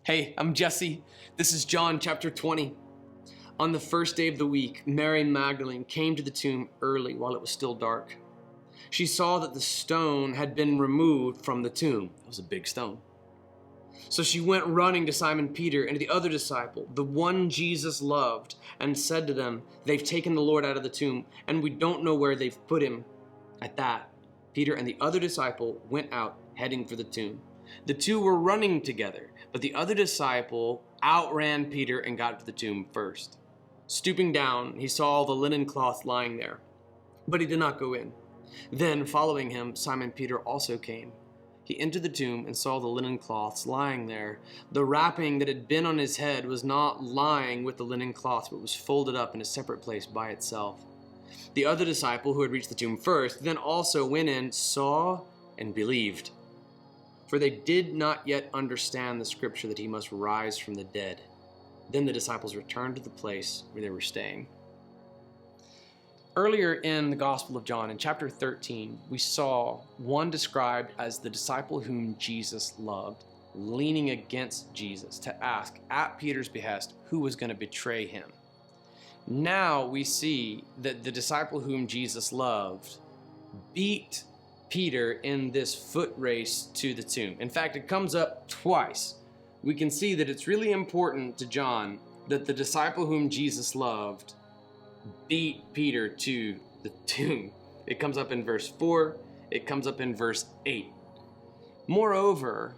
Hey, I'm Jesse. This is John chapter 20. On the first day of the week, Mary Magdalene came to the tomb early while it was still dark. She saw that the stone had been removed from the tomb. It was a big stone. So she went running to Simon Peter and to the other disciple, the one Jesus loved, and said to them, "They've taken the Lord out of the tomb, and we don't know where they've put him." At that, Peter and the other disciple went out, heading for the tomb. The two were running together, but the other disciple outran Peter and got to the tomb first. Stooping down, he saw the linen cloth lying there, but he did not go in. Then, following him, Simon Peter also came. He entered the tomb and saw the linen cloths lying there. The wrapping that had been on his head was not lying with the linen cloths, but was folded up in a separate place by itself. The other disciple, who had reached the tomb first, then also went in, saw, and believed. For they did not yet understand the scripture that he must rise from the dead. Then the disciples returned to the place where they were staying. Earlier in the Gospel of John, in chapter 13, we saw one described as the disciple whom Jesus loved, leaning against Jesus to ask, at Peter's behest, who was going to betray him. Now we see that the disciple whom Jesus loved beat Peter in this foot race to the tomb. In fact, it comes up twice. We can see that it's really important to John that the disciple whom Jesus loved beat Peter to the tomb. It comes up in verse 4, it comes up in verse 8. Moreover,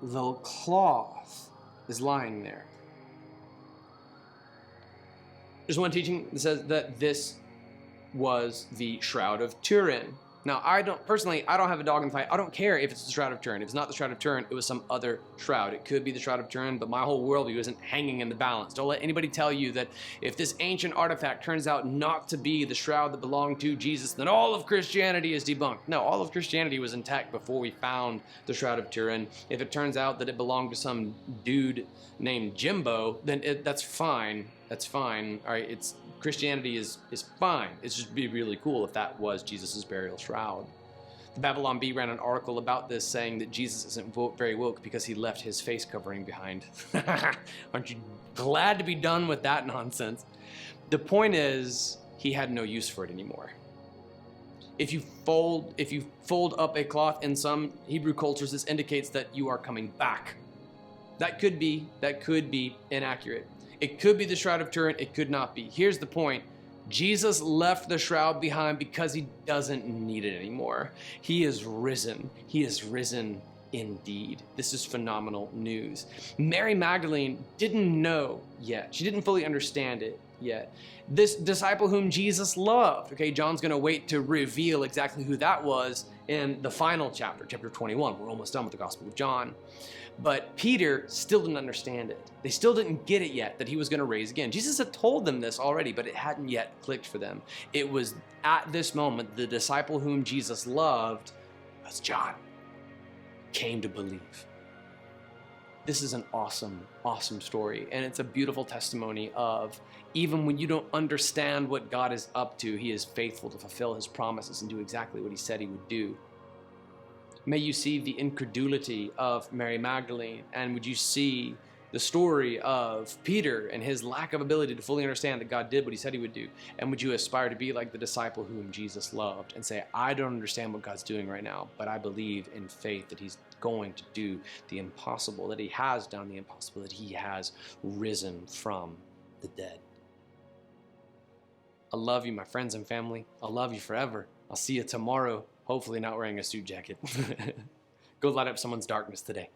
the cloth is lying there. There's one teaching that says that this was the Shroud of Turin. Now, I don't have a dog in the fight. I don't care if it's the Shroud of Turin. If it's not the Shroud of Turin, it was some other shroud. It could be the Shroud of Turin, but my whole worldview isn't hanging in the balance. Don't let anybody tell you that if this ancient artifact turns out not to be the shroud that belonged to Jesus, then all of Christianity is debunked. No, all of Christianity was intact before we found the Shroud of Turin. If it turns out that it belonged to some dude named Jimbo, then that's fine. That's fine. All right, Christianity is fine. It's just be really cool if that was Jesus' burial shroud. The Babylon Bee ran an article about this saying that Jesus isn't very woke because he left his face covering behind. Aren't you glad to be done with that nonsense? The point is, he had no use for it anymore. If you fold up a cloth in some Hebrew cultures, this indicates that you are coming back. That could be inaccurate. It could be the Shroud of Turin, it could not be. Here's the point. Jesus left the shroud behind because he doesn't need it anymore. He is risen. He is risen indeed. This is phenomenal news. Mary Magdalene didn't know yet. She didn't fully understand it yet. This disciple whom Jesus loved. Okay, John's going to wait to reveal exactly who that was in the final chapter, chapter 21. We're almost done with the Gospel of John. But Peter still didn't understand it. They still didn't get it yet that he was going to raise again. Jesus had told them this already, but it hadn't yet clicked for them. It was at this moment the disciple whom Jesus loved, that's John, came to believe. This is an awesome, awesome story, and it's a beautiful testimony of even when you don't understand what God is up to, he is faithful to fulfill his promises and do exactly what he said he would do. May you see the incredulity of Mary Magdalene, and would you see the story of Peter and his lack of ability to fully understand that God did what he said he would do, and would you aspire to be like the disciple whom Jesus loved and say, I don't understand what God's doing right now, but I believe in faith that he's going to do the impossible, that he has done the impossible, that he has risen from the dead. I love you, my friends and family. I love you forever. I'll see you tomorrow, hopefully not wearing a suit jacket. Go light up someone's darkness today.